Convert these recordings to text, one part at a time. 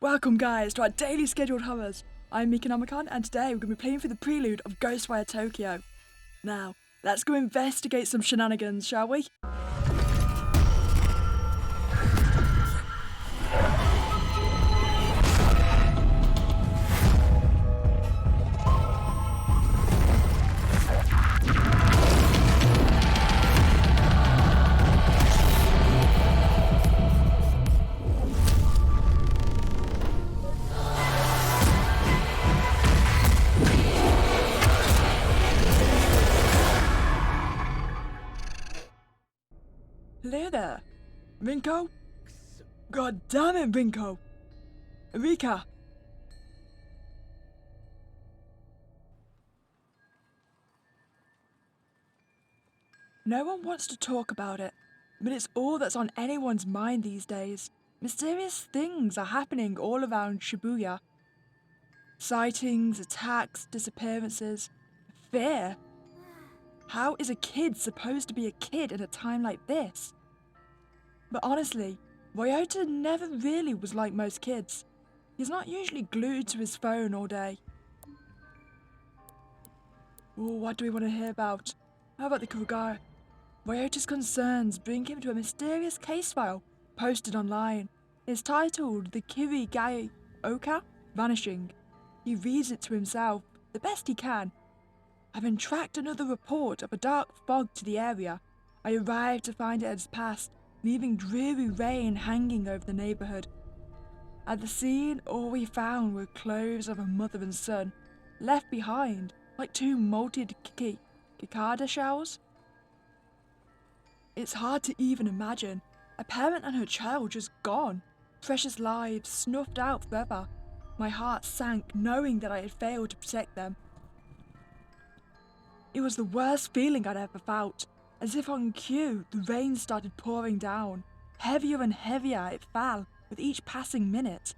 Welcome guys to our daily scheduled horrors. I'm Meek and Nomicon, and today we're going to be playing through the Prelude of GhostWire Tokyo. Now, let's go investigate some shenanigans, shall we? Hello there. Rinko? God damn it, Rinko! Meeka! No one wants to talk about it, but it's all that's on anyone's mind these days. Mysterious things are happening all around Shibuya. Sightings, attacks, disappearances, fear. How is a kid supposed to be a kid at a time like this? But honestly, Ryota never really was like most kids. He's not usually glued to his phone all day. Oh, what do we want to hear about? How about the Kurugara? Ryota's concerns bring him to a mysterious case file posted online. It's titled The Grimoiriaums Vanishing. He reads it to himself, the best he can. Having tracked another report of a dark fog to the area, I arrived to find it had passed, leaving dreary rain hanging over the neighbourhood. At the scene, all we found were clothes of a mother and son, left behind like two molted cicada shells. It's hard to even imagine. A parent and her child just gone, precious lives snuffed out forever. My heart sank knowing that I had failed to protect them. It was the worst feeling I'd ever felt. As if on cue, the rain started pouring down. Heavier and heavier it fell with each passing minute.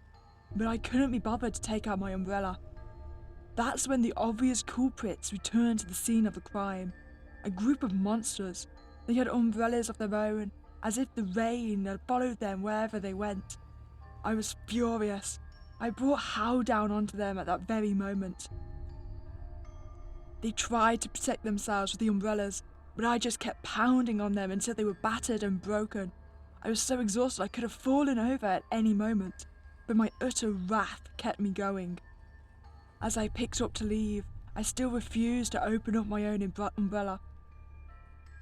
But I couldn't be bothered to take out my umbrella. That's when the obvious culprits returned to the scene of the crime. A group of monsters. They had umbrellas of their own, as if the rain had followed them wherever they went. I was furious. I brought How down onto them at that very moment. They tried to protect themselves with the umbrellas, but I just kept pounding on them until they were battered and broken. I was so exhausted I could have fallen over at any moment, but my utter wrath kept me going. As I picked up to leave, I still refused to open up my own umbrella.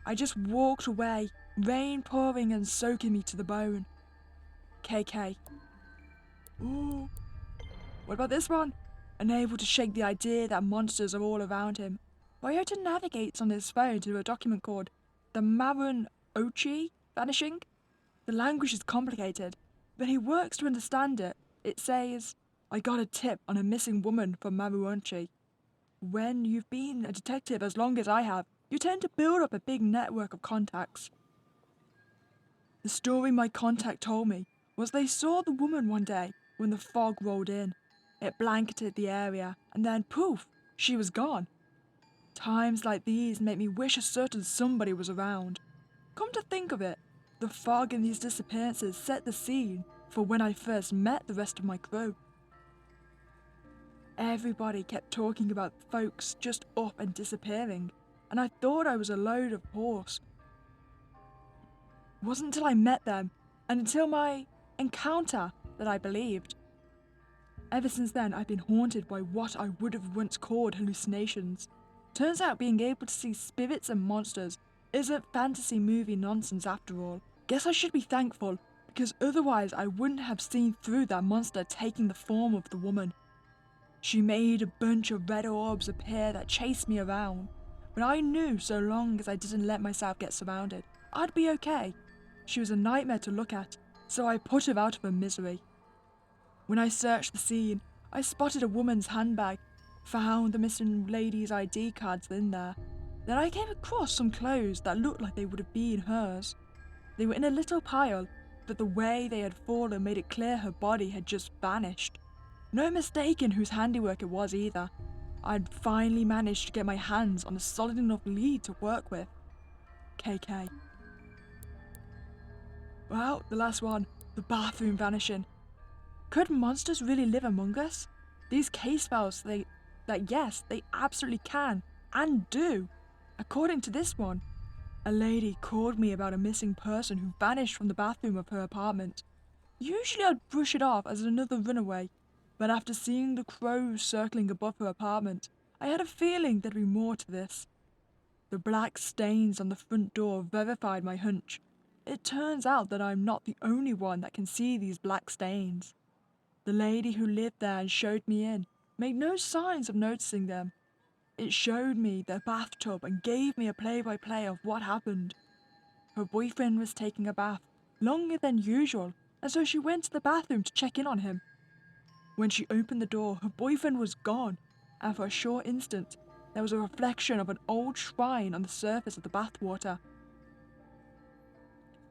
I just walked away, rain pouring and soaking me to the bone. KK. Ooh. What about this one? Unable to shake the idea that monsters are all around him, Ryota navigates on his phone to a document called The Marun Ochi Vanishing. The language is complicated, but he works to understand it. It says, I got a tip on a missing woman from Marunouchi. When you've been a detective as long as I have, you tend to build up a big network of contacts. The story my contact told me was they saw the woman one day when the fog rolled in. It blanketed the area, and then poof, she was gone. Times like these make me wish a certain somebody was around. Come to think of it, the fog in these disappearances set the scene for when I first met the rest of my crew. Everybody kept talking about folks just up and disappearing, and I thought I was a load of horse. It wasn't until I met them, and until my encounter, that I believed. Ever since then, I've been haunted by what I would have once called hallucinations. Turns out being able to see spirits and monsters isn't fantasy movie nonsense after all. Guess I should be thankful, because otherwise I wouldn't have seen through that monster taking the form of the woman. She made a bunch of red orbs appear that chased me around, but I knew so long as I didn't let myself get surrounded, I'd be okay. She was a nightmare to look at, so I put her out of her misery. When I searched the scene, I spotted a woman's handbag, found the missing lady's ID cards in there. Then I came across some clothes that looked like they would have been hers. They were in a little pile, but the way they had fallen made it clear her body had just vanished. No mistaking whose handiwork it was either. I'd finally managed to get my hands on a solid enough lead to work with. KK. Well, the last one, the bathroom vanishing. Could monsters really live among us? These case files yes, they absolutely can and do. According to this one, a lady called me about a missing person who vanished from the bathroom of her apartment. Usually I'd brush it off as another runaway, but after seeing the crows circling above her apartment, I had a feeling there'd be more to this. The black stains on the front door verified my hunch. It turns out that I'm not the only one that can see these black stains. The lady who lived there and showed me in made no signs of noticing them. It showed me the bathtub and gave me a play-by-play of what happened. Her boyfriend was taking a bath longer than usual, and so she went to the bathroom to check in on him. When she opened the door, her boyfriend was gone, and for a short instant, there was a reflection of an old shrine on the surface of the bathwater.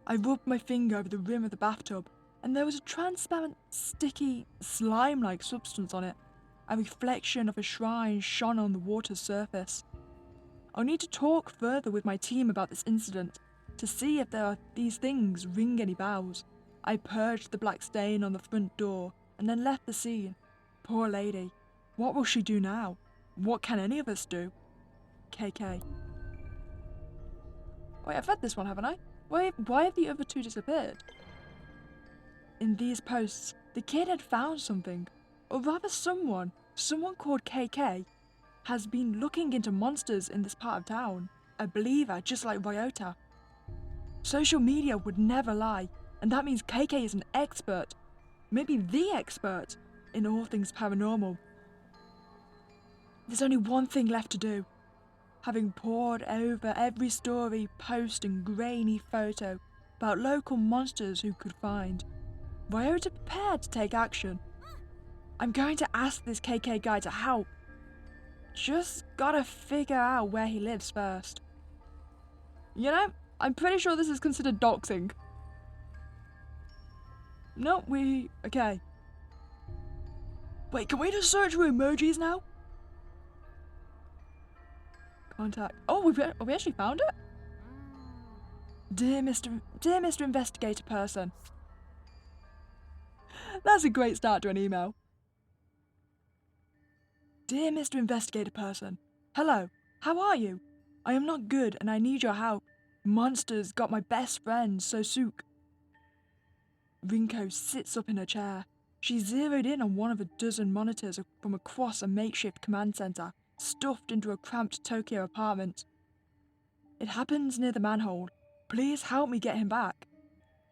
I rubbed my finger over the rim of the bathtub, and there was a transparent, sticky, slime-like substance on it. A reflection of a shrine shone on the water's surface. I'll need to talk further with my team about this incident to see if these things ring any bells. I purged the black stain on the front door and then left the scene. Poor lady. What will she do now? What can any of us do? KK. Wait, I've read this one, haven't I? Why have the other two disappeared? In these posts, the kid had found something, or rather someone called KK, has been looking into monsters in this part of town. A believer just like Ryota. Social media would never lie, and that means KK is an expert, maybe the expert, in all things paranormal. There's only one thing left to do. Having pored over every story, post and grainy photo about local monsters who could find, Ryota prepared to take action. I'm going to ask this KK guy to help. Just gotta figure out where he lives first. You know, I'm pretty sure this is considered doxing. No, okay. Wait, can we just search for emojis now? Contact. Oh, we actually found it? Dear Mr. Investigator Person. That's a great start to an email. Dear Mr. Investigator Person. Hello, how are you? I am not good and I need your help. Monsters got my best friend, Sosuke. Rinko sits up in her chair. She zeroed in on one of a dozen monitors from across a makeshift command center, stuffed into a cramped Tokyo apartment. It happens near the manhole. Please help me get him back.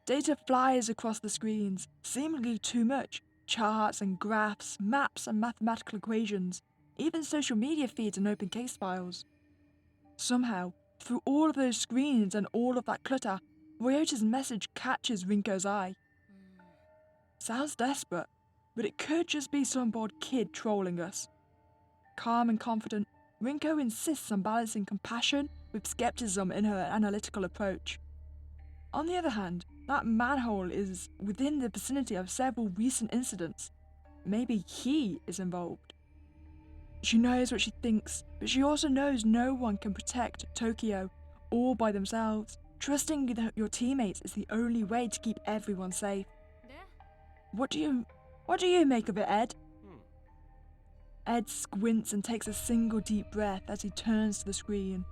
Data flies across the screens, seemingly too much. Charts and graphs, maps and mathematical equations, even social media feeds and open case files. Somehow, through all of those screens and all of that clutter, Ryota's message catches Rinko's eye. Sounds desperate, but it could just be some bored kid trolling us. Calm and confident, Rinko insists on balancing compassion with skepticism in her analytical approach. On the other hand, that manhole is within the vicinity of several recent incidents. Maybe he is involved. She knows what she thinks, but she also knows no one can protect Tokyo all by themselves. Trusting that your teammates is the only way to keep everyone safe. What do you make of it, Ed? Ed squints and takes a single deep breath as he turns to the screen.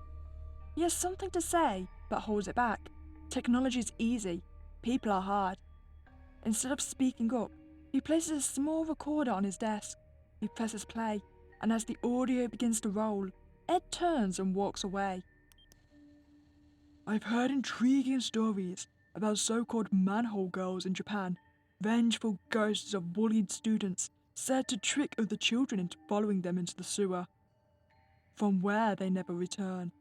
He has something to say, but holds it back. Technology is easy, people are hard. Instead of speaking up, he places a small recorder on his desk. He presses play, and as the audio begins to roll, Ed turns and walks away. I've heard intriguing stories about so-called manhole girls in Japan, vengeful ghosts of bullied students said to trick other children into following them into the sewer, from where they never return.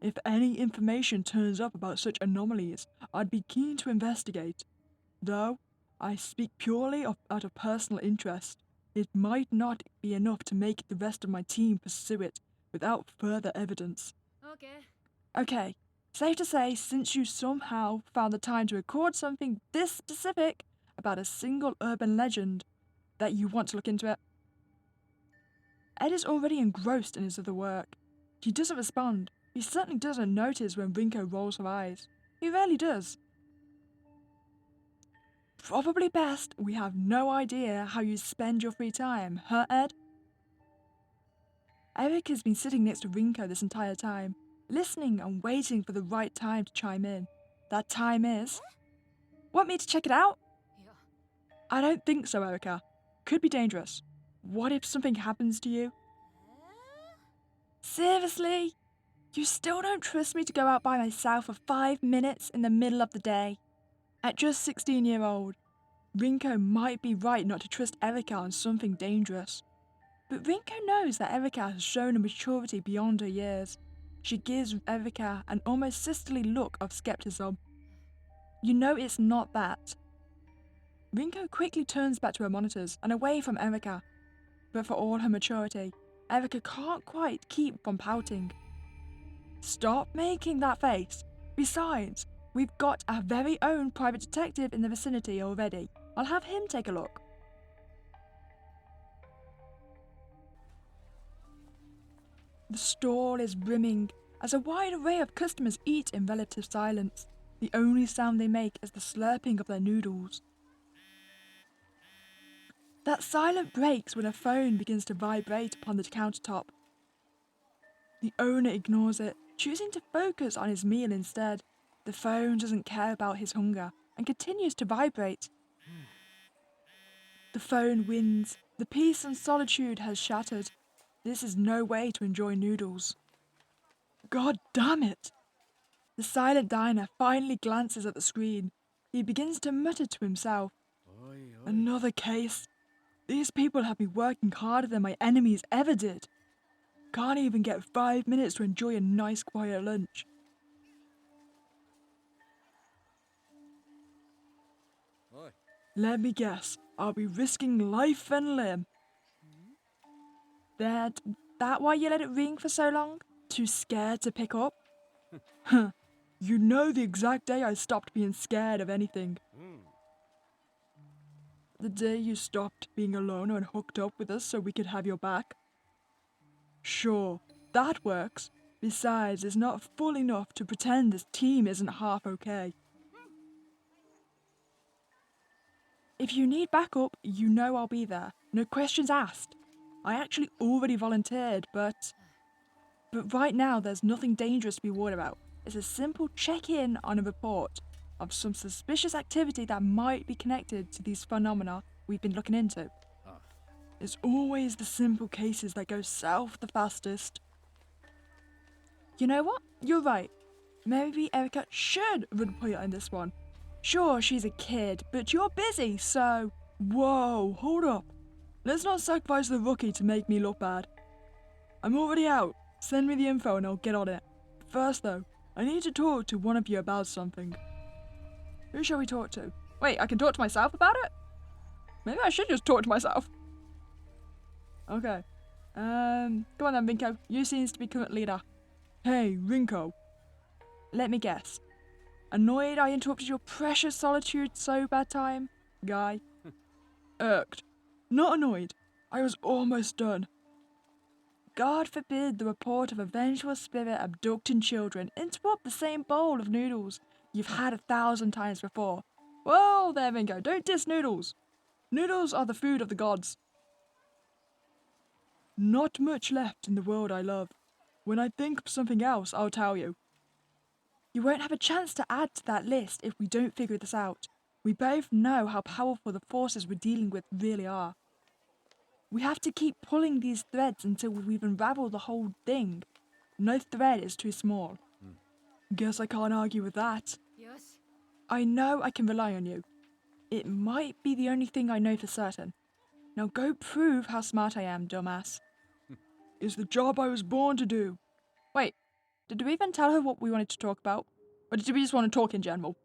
If any information turns up about such anomalies, I'd be keen to investigate. Though I speak purely out of personal interest, it might not be enough to make the rest of my team pursue it without further evidence. Okay, safe to say, since you somehow found the time to record something this specific about a single urban legend, that you want to look into it. Ed is already engrossed in his other work. He doesn't respond. He certainly doesn't notice when Rinko rolls her eyes. He rarely does. probably best we have no idea how you spend your free time, huh, Ed? Eric has been sitting next to Rinko this entire time, listening and waiting for the right time to chime in. That time is... Want me to check it out? I don't think so, Erica. Could be dangerous. What if something happens to you? Seriously? You still don't trust me to go out by myself for 5 minutes in the middle of the day? At just 16-year-old, Rinko might be right not to trust Erica on something dangerous. But Rinko knows that Erica has shown a maturity beyond her years. She gives Erica an almost sisterly look of skepticism. You know it's not that. Rinko quickly turns back to her monitors and away from Erica. But for all her maturity, Erica can't quite keep from pouting. Stop making that face. Besides, we've got our very own private detective in the vicinity already. I'll have him take a look. The stall is brimming as a wide array of customers eat in relative silence. The only sound they make is the slurping of their noodles. That silence breaks when a phone begins to vibrate upon the countertop. The owner ignores it, choosing to focus on his meal instead. The phone doesn't care about his hunger and continues to vibrate. The phone wins. The peace and solitude has shattered. This is no way to enjoy noodles. God damn it! The silent diner finally glances at the screen. He begins to mutter to himself. Another case. These people have been working harder than my enemies ever did. Can't even get 5 minutes to enjoy a nice quiet lunch. Let me guess, I'll be risking life and limb. That why you let it ring for so long? Too scared to pick up? Huh. You know the exact day I stopped being scared of anything. The day you stopped being alone and hooked up with us so we could have your back. Sure, that works. Besides, it's not full enough to pretend this team isn't half okay. If you need backup, you know I'll be there. No questions asked. I actually already volunteered, but right now there's nothing dangerous to be worried about. It's a simple check-in on a report of some suspicious activity that might be connected to these phenomena we've been looking into. It's always the simple cases that go south the fastest. You know what? You're right. Maybe Erica should run point on this one. Sure, she's a kid, but you're busy, so... Whoa, hold up. Let's not sacrifice the rookie to make me look bad. I'm already out. Send me the info and I'll get on it. First though, I need to talk to one of you about something. Who shall we talk to? Wait, I can talk to myself about it? Maybe I should just talk to myself. Okay. Come on then, Rinko. You seems to be current leader. Hey, Rinko. Let me guess. Annoyed I interrupted your precious solitude so bad time, guy? Irked. Not annoyed. I was almost done. God forbid the report of a vengeful spirit abducting children interrupt the same bowl of noodles you've had 1,000 times before. Well, there we go. Don't diss noodles. Noodles are the food of the gods. Not much left in the world I love. When I think of something else, I'll tell you. You won't have a chance to add to that list if we don't figure this out. We both know how powerful the forces we're dealing with really are. We have to keep pulling these threads until we've unraveled the whole thing. No thread is too small. Guess I can't argue with that. Yes. I know I can rely on you. It might be the only thing I know for certain. Now go prove how smart I am, dumbass. It's the job I was born to do. Wait, did we even tell her what we wanted to talk about? Or did we just want to talk in general?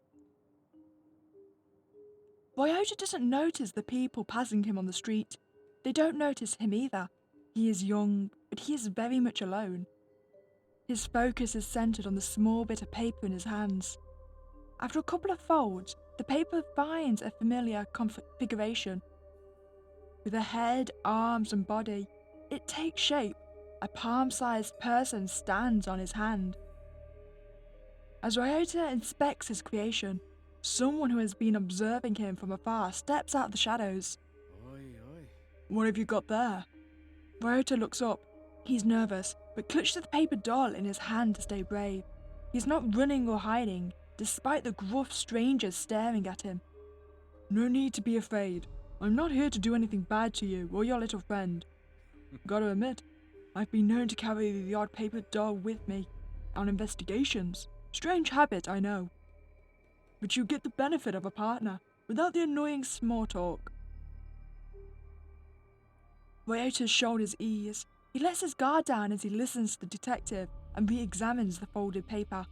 Ryota doesn't notice the people passing him on the street. They don't notice him either. He is young, but he is very much alone. His focus is centered on the small bit of paper in his hands. After a couple of folds, the paper finds a familiar configuration. With a head, arms and body, it takes shape. A palm-sized person stands on his hand. As Ryota inspects his creation, Someone who has been observing him from afar steps out of the shadows. What have you got there? Ryota looks up. He's nervous, but clutches the paper doll in his hand to stay brave. He's not running or hiding, despite the gruff strangers staring at him. No need to be afraid. I'm not here to do anything bad to you or your little friend. Gotta admit, I've been known to carry the odd paper doll with me on investigations. Strange habit, I know. But you get the benefit of a partner without the annoying small talk. Ryota's shoulders ease. He lets his guard down as he listens to the detective and re-examines the folded paper.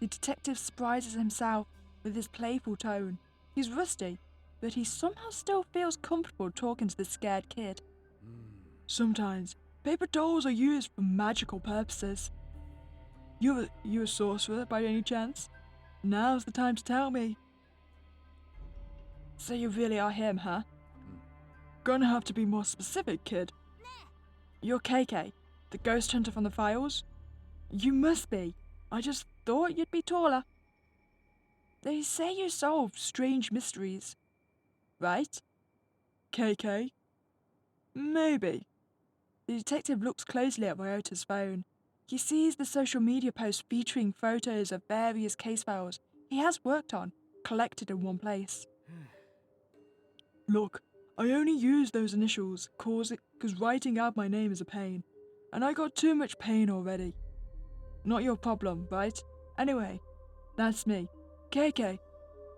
The detective surprises himself with his playful tone. He's rusty, but he somehow still feels comfortable talking to the scared kid. Sometimes, paper dolls are used for magical purposes. You a sorcerer by any chance? Now's the time to tell me. So you really are him, huh? Gonna have to be more specific, kid. You're KK, the ghost hunter from the files? You must be. I just thought you'd be taller. They say you solve strange mysteries. Right? KK? Maybe. The detective looks closely at Ryota's phone. He sees the social media post featuring photos of various case files he has worked on, collected in one place. Look, I only use those initials cause writing out my name is a pain, and I got too much pain already. Not your problem, right? Anyway, that's me, KK,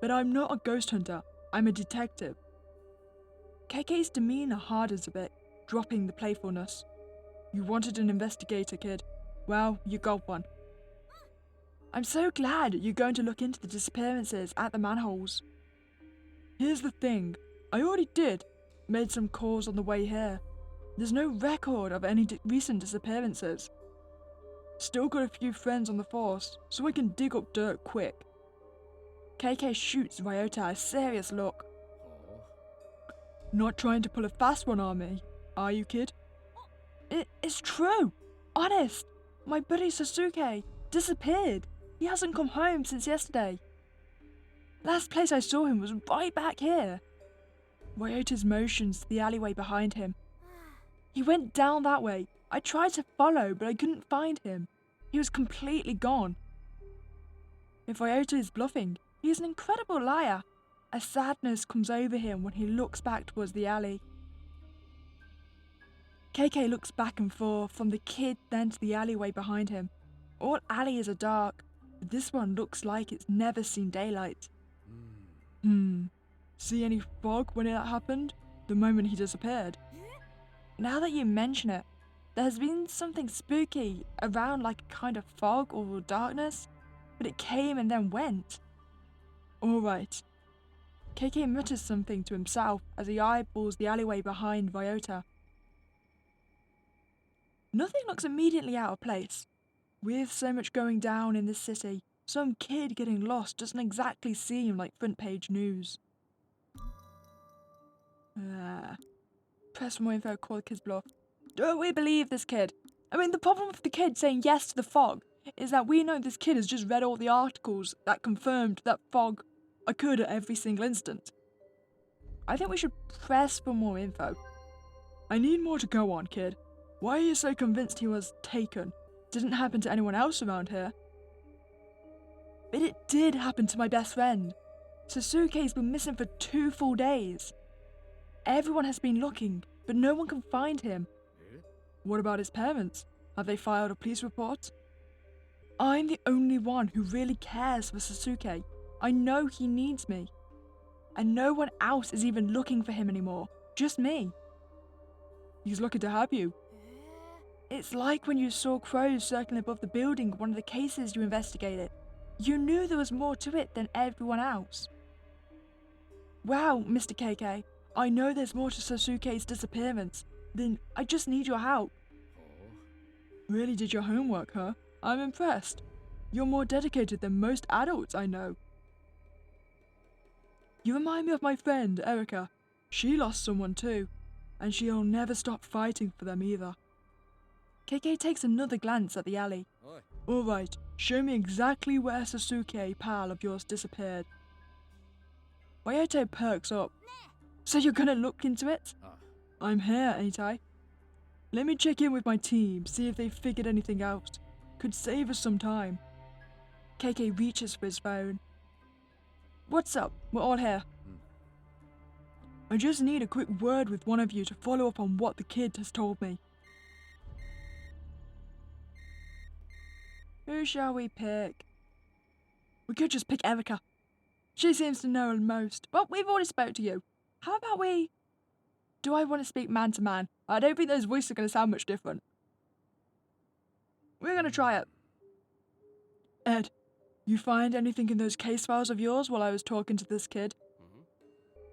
but I'm not a ghost hunter, I'm a detective. KK's demeanor hardens a bit, dropping the playfulness. You wanted an investigator, kid. Well, you got one. I'm so glad you're going to look into the disappearances at the manholes. Here's the thing, I already did. Made some calls on the way here. There's no record of any recent disappearances. Still got a few friends on the force, so I can dig up dirt quick. KK shoots Ryota a serious look. Not trying to pull a fast one on me, are you, kid? It's true. Honest. My buddy Sasuke disappeared. He hasn't come home since yesterday. Last place I saw him was right back here. Ryota's motions to the alleyway behind him. He went down that way. I tried to follow, but I couldn't find him. He was completely gone. If Ryota is bluffing, he is an incredible liar. A sadness comes over him when he looks back towards the alley. KK looks back and forth from the kid then to the alleyway behind him. All alleys are dark, but this one looks like it's never seen daylight. See any fog when it happened? The moment he disappeared? Now that you mention it, there has been something spooky around, like a kind of fog or darkness, but it came and then went. Alright. KK mutters something to himself as he eyeballs the alleyway behind Ryota. Nothing looks immediately out of place. With so much going down in this city, some kid getting lost doesn't exactly seem like front page news. Press for more info, call the kid's bluff. Don't we believe this kid? I mean, the problem with the kid saying yes to the fog is that we know this kid has just read all the articles that confirmed that fog occurred at every single instant. I think we should press for more info. I need more to go on, kid. Why are you so convinced he was taken? Didn't happen to anyone else around here. But it did happen to my best friend. Sasuke's been missing for 2 full days. Everyone has been looking, but no one can find him. What about his parents? Have they filed a police report? I'm the only one who really cares for Sasuke. I know he needs me. And no one else is even looking for him anymore. Just me. He's lucky to have you. It's like when you saw crows circling above the building, one of the cases you investigated. You knew there was more to it than everyone else. Wow, Mr. KK, I know there's more to Sasuke's disappearance. Then I just need your help. Really did your homework, huh? I'm impressed. You're more dedicated than most adults I know. You remind me of my friend, Erica. She lost someone too, and she'll never stop fighting for them either. KK takes another glance at the alley. Alright, show me exactly where Sasuke, pal of yours, disappeared. Ryoto perks up. So you're gonna look into it? I'm here, ain't I? Let me check in with my team, see if they've figured anything out. Could save us some time. KK reaches for his phone. What's up? We're all here. I just need a quick word with one of you to follow up on what the kid has told me. Who shall we pick? We could just pick Erica. She seems to know most. Well, we've already spoke to you. How about we... Do I want to speak man to man? I don't think those voices are going to sound much different. We're going to try it. Ed, you find anything in those case files of yours while I was talking to this kid?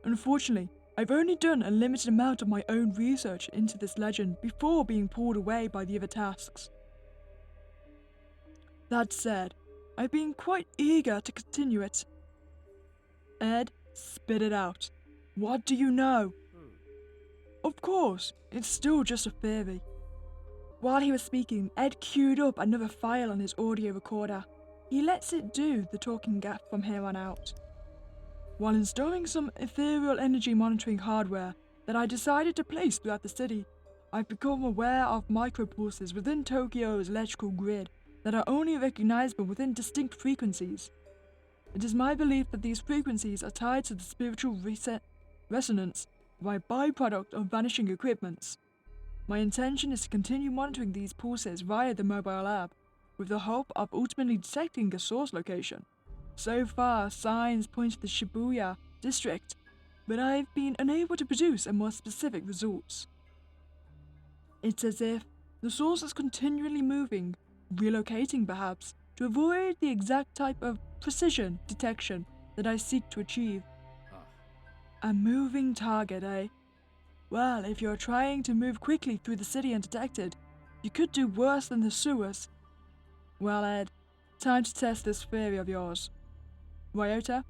Unfortunately, I've only done a limited amount of my own research into this legend before being pulled away by the other tasks. That said, I've been quite eager to continue it. Ed, spit it out. What do you know? Of course, it's still just a theory. While he was speaking, Ed queued up another file on his audio recorder. He lets it do the talking gap from here on out. While installing some ethereal energy monitoring hardware that I decided to place throughout the city, I've become aware of micropulses within Tokyo's electrical grid that are only recognizable within distinct frequencies. It is my belief that these frequencies are tied to the spiritual resonance by byproduct of vanishing equipments. My intention is to continue monitoring these pulses via the mobile lab, with the hope of ultimately detecting a source location. So far, signs point to the Shibuya district, but I've been unable to produce a more specific results. It's as if the source is continually moving, relocating perhaps, to avoid the exact type of precision detection that I seek to achieve. A moving target, eh? Well, if you're trying to move quickly through the city undetected, you could do worse than the sewers. Well, Ed, time to test this theory of yours. Ryota,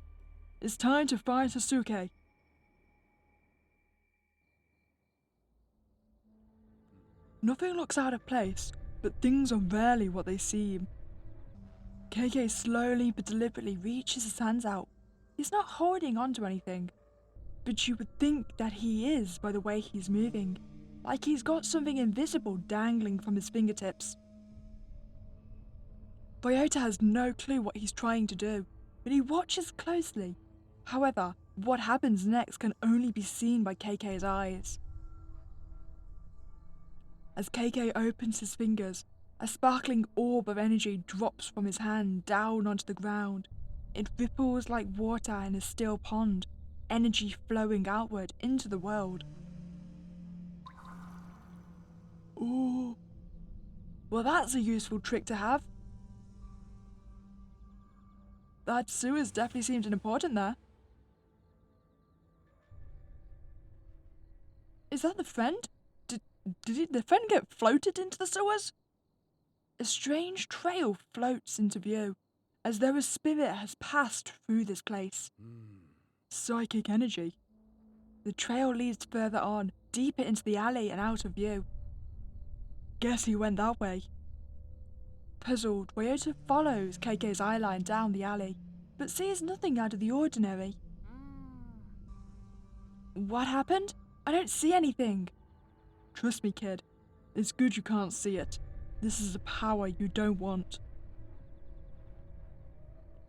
it's time to find Sasuke. Nothing looks out of place, but things are rarely what they seem. KK slowly but deliberately reaches his hands out. He's not holding onto anything, but you would think that he is by the way he's moving, like he's got something invisible dangling from his fingertips. Ryota has no clue what he's trying to do, but he watches closely. However, what happens next can only be seen by KK's eyes. As KK opens his fingers, a sparkling orb of energy drops from his hand down onto the ground. It ripples like water in a still pond, energy flowing outward into the world. Ooh. Well, that's a useful trick to have. That sewers definitely seemed important there. Is that the friend? Did the friend get floated into the sewers? A strange trail floats into view, as though a spirit has passed through this place. Psychic energy. The trail leads further on, deeper into the alley and out of view. Guess he went that way. Puzzled, Ryota follows KK's eyeline down the alley, but sees nothing out of the ordinary. What happened? I don't see anything. Trust me, kid. It's good you can't see it. This is a power you don't want.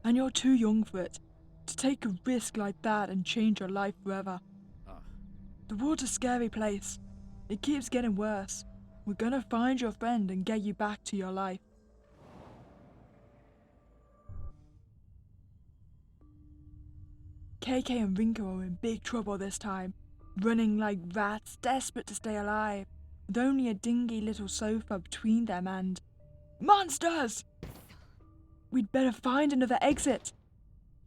And you're too young for it, to take a risk like that and change your life forever. The world's a scary place. It keeps getting worse. We're gonna find your friend and get you back to your life. KK and Rinko are in big trouble this time, running like rats, desperate to stay alive, with only a dingy little sofa between them and... Monsters! We'd better find another exit.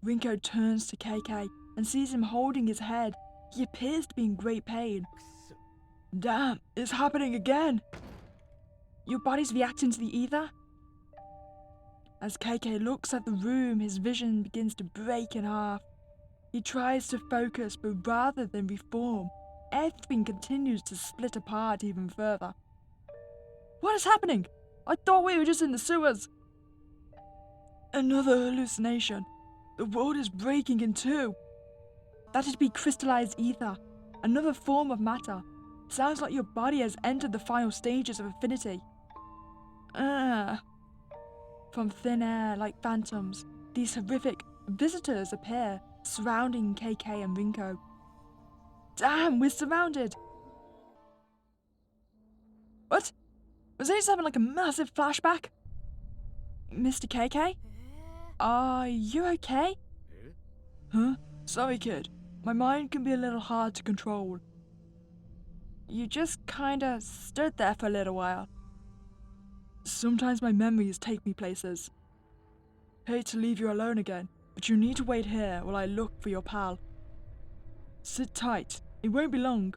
Rinko turns to KK and sees him holding his head. He appears to be in great pain. Damn, it's happening again. Your body's reacting to the ether? As KK looks at the room, his vision begins to break in half. He tries to focus, but rather than reform, everything continues to split apart even further. What is happening? I thought we were just in the sewers. Another hallucination. The world is breaking in two. That'd be crystallized ether, another form of matter. Sounds like your body has entered the final stages of infinity. From thin air, like phantoms, these horrific visitors appear, surrounding KK and Rinko. Damn, we're surrounded! What? Was I just having like a massive flashback? Mr. KK? Are you okay? Huh? Sorry, kid. My mind can be a little hard to control. You just kinda stood there for a little while. Sometimes my memories take me places. Hate to leave you alone again, but you need to wait here while I look for your pal. Sit tight. It won't be long.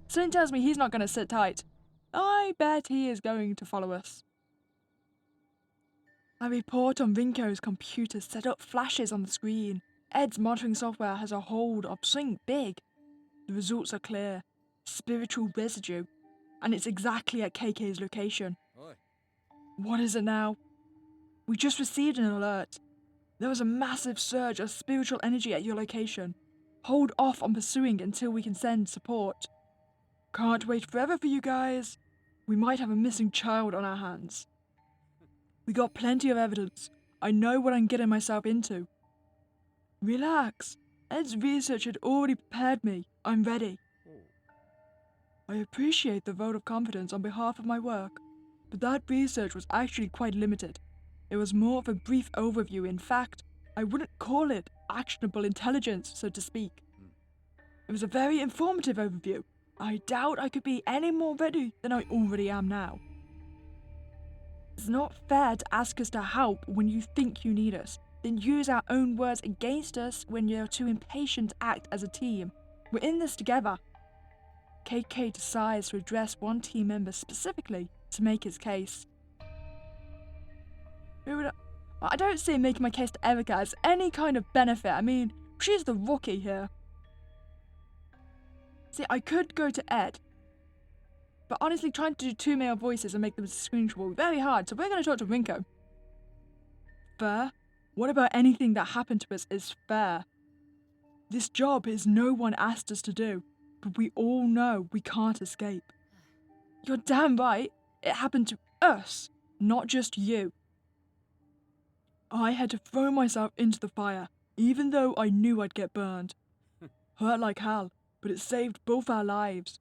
Something tells me he's not going to sit tight. I bet he is going to follow us. A report on Rinko's computer set up flashes on the screen. Ed's monitoring software has a hold of something big. The results are clear. Spiritual residue. And it's exactly at KK's location. Oi. What is it now? We just received an alert. There was a massive surge of spiritual energy at your location. Hold off on pursuing until we can send support. Can't wait forever for you guys. We might have a missing child on our hands. We got plenty of evidence. I know what I'm getting myself into. Relax. Ed's research had already prepared me. I'm ready. I appreciate the vote of confidence on behalf of my work, but that research was actually quite limited. It was more of a brief overview. In fact, I wouldn't call it actionable intelligence, so to speak. It was a very informative overview. I doubt I could be any more ready than I already am now. It's not fair to ask us to help when you think you need us, then use our own words against us when you're too impatient to act as a team. We're in this together. KK decides to address one team member specifically to make his case. I don't see making my case to Erica as any kind of benefit. I mean, she's the rookie here. See, I could go to Ed, but honestly, trying to do two male voices and make them distinguishable is very hard, so we're going to talk to Rinko. Fair? What about anything that happened to us is fair? This job is no one asked us to do, but we all know we can't escape. You're damn right, it happened to us, not just you. I had to throw myself into the fire, even though I knew I'd get burned. Hurt like hell, but it saved both our lives.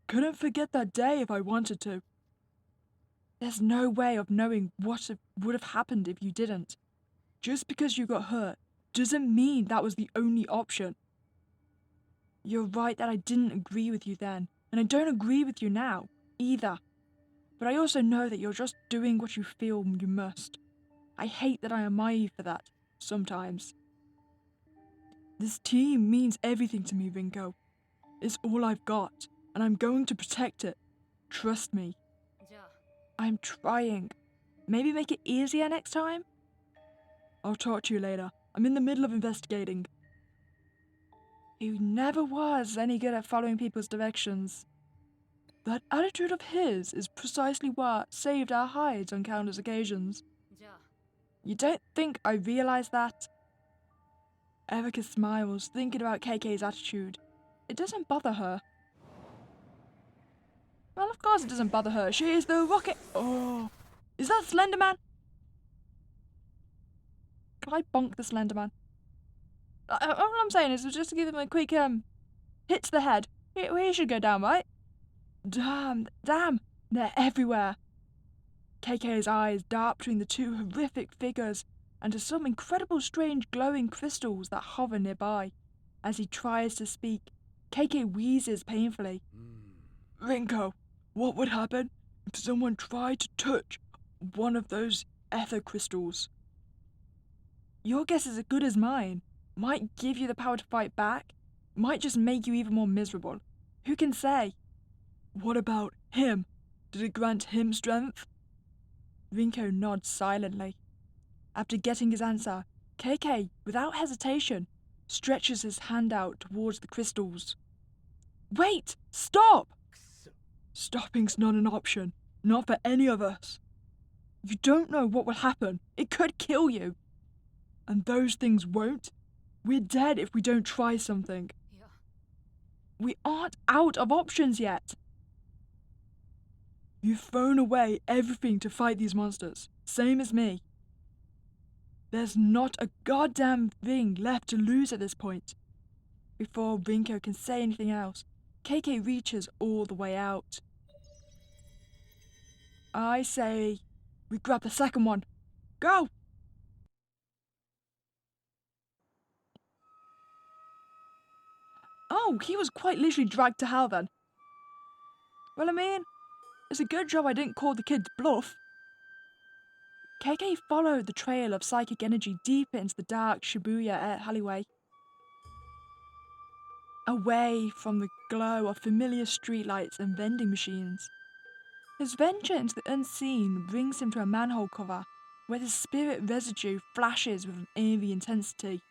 Couldn't forget that day if I wanted to. There's no way of knowing what would have happened if you didn't. Just because you got hurt doesn't mean that was the only option. You're right that I didn't agree with you then, and I don't agree with you now, either. But I also know that you're just doing what you feel you must. I hate that I admire you for that, sometimes. This team means everything to me, Rinko. It's all I've got, and I'm going to protect it. Trust me. I'm trying. Maybe make it easier next time? I'll talk to you later. I'm in the middle of investigating. He never was any good at following people's directions. That attitude of his is precisely what saved our hides on countless occasions. You don't think I realized that? Erica smiles, thinking about KK's attitude. It doesn't bother her. Well, of course it doesn't bother her. She is the rocket. Oh, is that Slenderman? Can I bonk the Slenderman? All I'm saying is just to give him a quick hit to the head. He should go down, right? Damn, they're everywhere. KK's eyes dart between the two horrific figures and to some incredible strange glowing crystals that hover nearby. As he tries to speak, KK wheezes painfully. Rinko, what would happen if someone tried to touch one of those ether crystals? Your guess is as good as mine. Might give you the power to fight back. Might just make you even more miserable. Who can say? What about him? Did it grant him strength? Rinko nods silently. After getting his answer, KK, without hesitation, stretches his hand out towards the crystals. Wait! Stop! Stopping's not an option. Not for any of us. You don't know what will happen. It could kill you. And those things won't? We're dead if we don't try something. Yeah. We aren't out of options yet. You've thrown away everything to fight these monsters, same as me. There's not a goddamn thing left to lose at this point. Before Rinko can say anything else, KK reaches all the way out. I say, we grab the second one. Go! Oh, he was quite literally dragged to hell then. Well, I mean, it's a good job I didn't call the kids bluff. KK followed the trail of psychic energy deeper into the dark Shibuya alleyway. Away from the glow of familiar streetlights and vending machines. His venture into the unseen brings him to a manhole cover where the spirit residue flashes with an eerie intensity.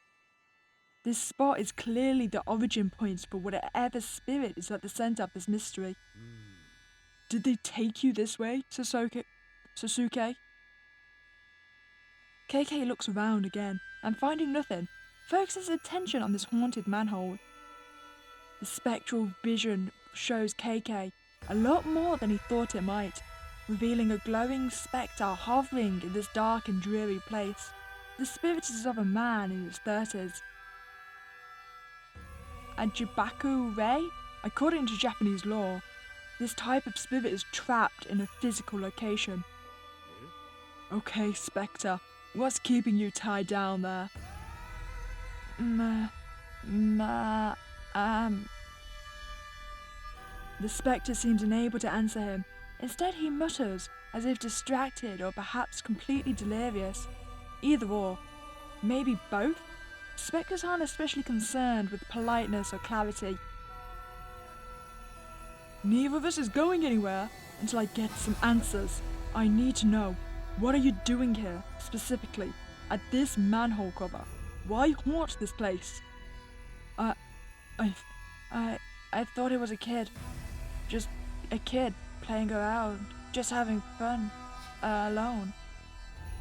This spot is clearly the origin point for whatever spirit is at the center of this mystery. Did they take you this way, Sasuke? KK looks around again and, finding nothing, focuses attention on this haunted manhole. The spectral vision shows KK a lot more than he thought it might, revealing a glowing spectre hovering in this dark and dreary place. The spirit is of a man in his 30s. A Jibaku Rei? According to Japanese law, this type of spirit is trapped in a physical location. Okay, Spectre, what's keeping you tied down there? The Spectre seems unable to answer him. Instead, he mutters, as if distracted or perhaps completely delirious. Either or. Maybe both? Spectres aren't especially concerned with politeness or clarity. Neither of us is going anywhere until I get some answers. I need to know. What are you doing here, specifically, at this manhole cover? Why haunt this place? I thought it was a kid. Just a kid playing around, just having fun, alone.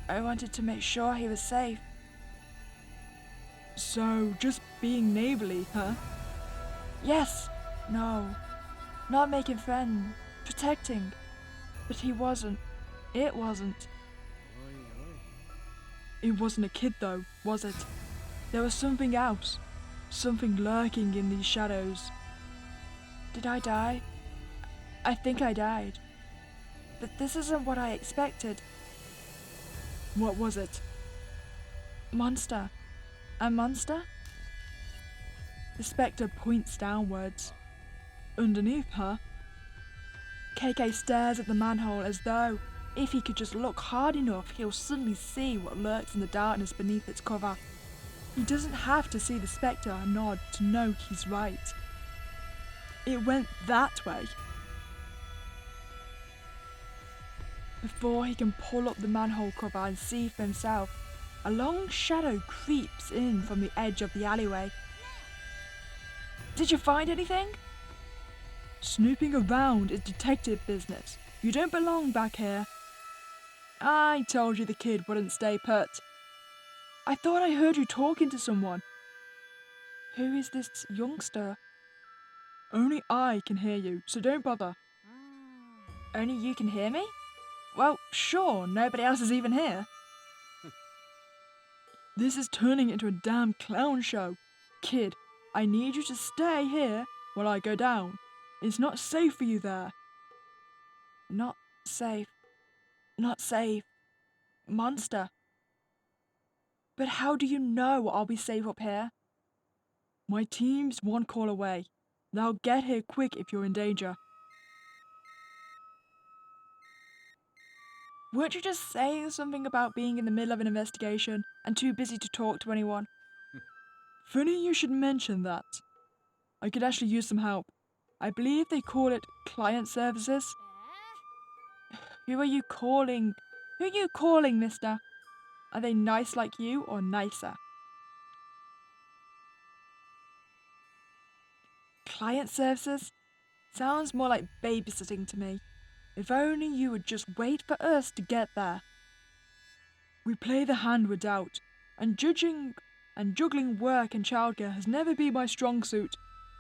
I wanted to make sure he was safe. So, just being neighborly, huh? Yes. No. Not making friends. Protecting. But he wasn't. It wasn't. It wasn't a kid though, was it? There was something else. Something lurking in these shadows. Did I die? I think I died. But this isn't what I expected. What was it? Monster. A monster? The Spectre points downwards. Underneath, huh? KK stares at the manhole as though, if he could just look hard enough, he'll suddenly see what lurks in the darkness beneath its cover. He doesn't have to see the Spectre nod to know he's right. It went that way. Before he can pull up the manhole cover and see for himself, a long shadow creeps in from the edge of the alleyway. Did you find anything? Snooping around is detective business. You don't belong back here. I told you the kid wouldn't stay put. I thought I heard you talking to someone. Who is this youngster? Only I can hear you, so don't bother. Only you can hear me? Well, sure, nobody else is even here. This is turning into a damn clown show. Kid, I need you to stay here while I go down. It's not safe for you there. Not safe. Not safe. Monster. But how do you know I'll be safe up here? My team's one call away. They'll get here quick if you're in danger. Weren't you just saying something about being in the middle of an investigation and too busy to talk to anyone? Funny you should mention that. I could actually use some help. I believe they call it client services. Who are you calling? Who are you calling, mister? Are they nice like you or nicer? Client services? Sounds more like babysitting to me. If only you would just wait for us to get there. We play the hand we're dealt, and judging and juggling work and childcare has never been my strong suit.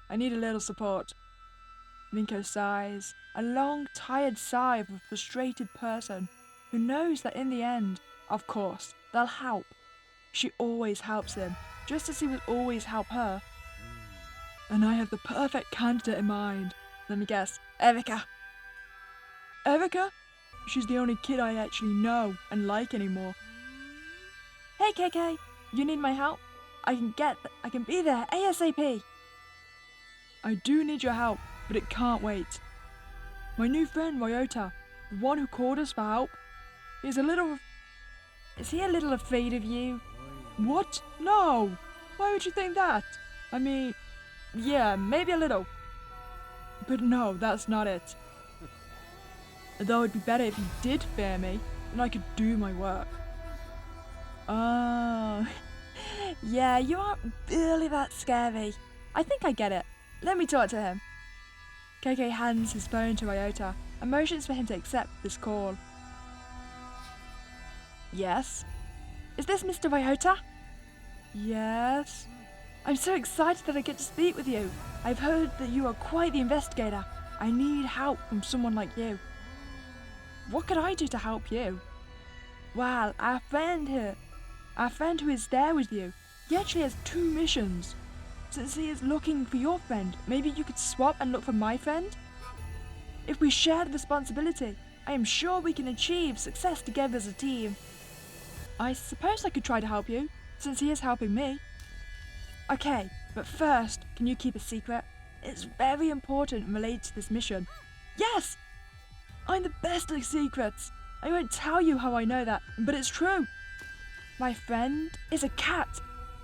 I need a little support. Minko sighs, a long, tired sigh of a frustrated person who knows that in the end, of course, they'll help. She always helps him, just as he would always help her. And I have the perfect candidate in mind. Let me guess, Erica. Erica? She's the only kid I actually know and like anymore. Hey KK, you need my help? I can be there ASAP. I do need your help, but it can't wait. My new friend Ryota, the one who called us for help, is he a little afraid of you? What? No! Why would you think that? I mean, yeah, maybe a little. But no, that's not it. Though it'd be better if he did fear me, then I could do my work. Oh, yeah, you aren't really that scary. I think I get it. Let me talk to him. KK hands his phone to Ryota and motions for him to accept this call. Yes? Is this Mr. Ryota? Yes? I'm so excited that I get to speak with you. I've heard that you are quite the investigator. I need help from someone like you. What could I do to help you? Well, our friend who is there with you, he actually has 2 missions. Since he is looking for your friend, maybe you could swap and look for my friend? If we share the responsibility, I am sure we can achieve success together as a team. I suppose I could try to help you, since he is helping me. Okay, but first, can you keep a secret? It's very important and related to this mission. Yes! I'm the best at secrets. I won't tell you how I know that, but it's true. My friend is a cat.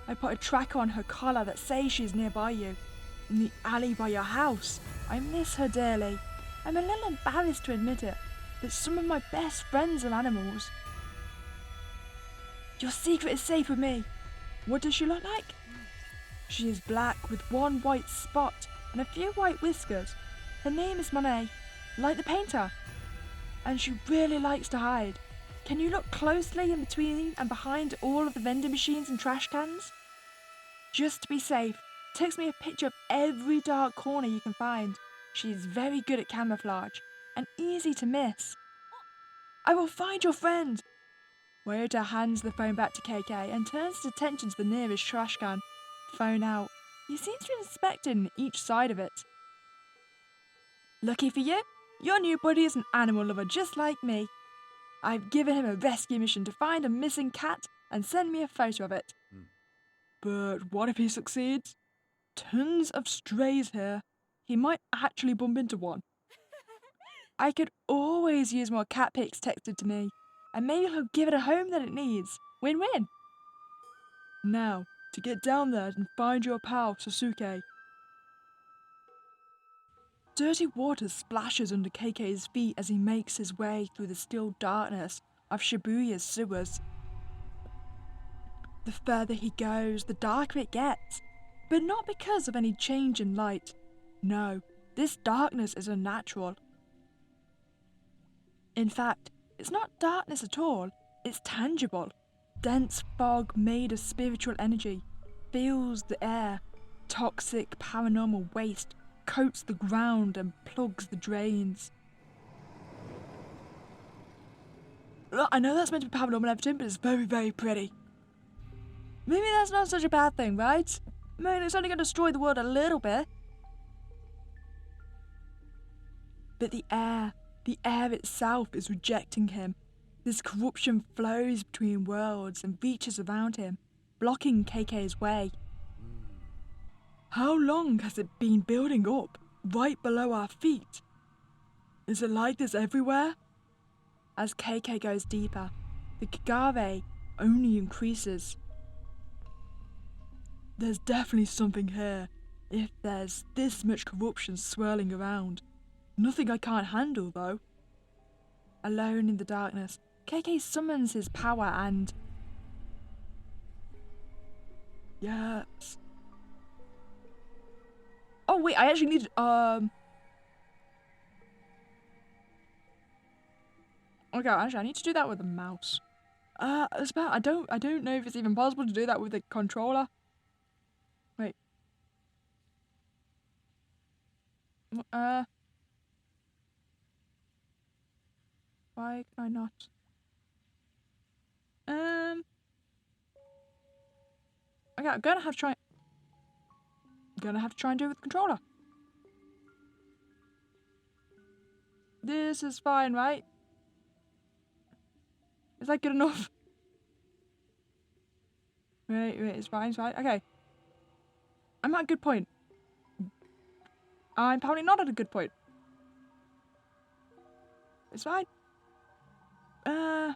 I put a tracker on her collar that says she's nearby you, in the alley by your house. I miss her dearly. I'm a little embarrassed to admit it, but some of my best friends are animals. Your secret is safe with me. What does she look like? She is black with 1 white spot and a few white whiskers. Her name is Monet, like the painter. And she really likes to hide. Can you look closely in between and behind all of the vending machines and trash cans? Just to be safe, text me a picture of every dark corner you can find. She is very good at camouflage and easy to miss. I will find your friend. Ryota hands the phone back to KK and turns his attention to the nearest trash can. Phone out. He seems to be inspecting each side of it. Lucky for you, your new buddy is an animal lover just like me. I've given him a rescue mission to find a missing cat and send me a photo of it. But what if he succeeds? Tons of strays here. He might actually bump into one. I could always use more cat pics texted to me, and maybe he'll give it a home that it needs. Win-win. Now, to get down there and find your pal, Sasuke. Dirty water splashes under KK's feet as he makes his way through the still darkness of Shibuya's sewers. The further he goes, the darker it gets, but not because of any change in light. No, this darkness is unnatural. In fact, it's not darkness at all, it's tangible. Dense fog made of spiritual energy fills the air. Toxic paranormal waste coats the ground and plugs the drains. Look, I know that's meant to be paranormal and everything, but it's very, very pretty. Maybe that's not such a bad thing, right? I mean, it's only going to destroy the world a little bit. But the air itself is rejecting him. This corruption flows between worlds and reaches around him, blocking KK's way. How long has it been building up, right below our feet? Is it like this everywhere? As KK goes deeper, the Kagare only increases. There's definitely something here, if there's this much corruption swirling around. Nothing I can't handle, though. Alone in the darkness, KK summons his power and... Yes. Oh wait, I actually need Okay, actually I need to do that with a mouse. I don't know if it's even possible to do that with a controller. Wait. Why can I not? Okay, I'm gonna have to try and do it with the controller. This is fine, right? Is that good enough? Wait, it's fine, Okay. I'm at a good point. I'm probably not at a good point. It's fine. I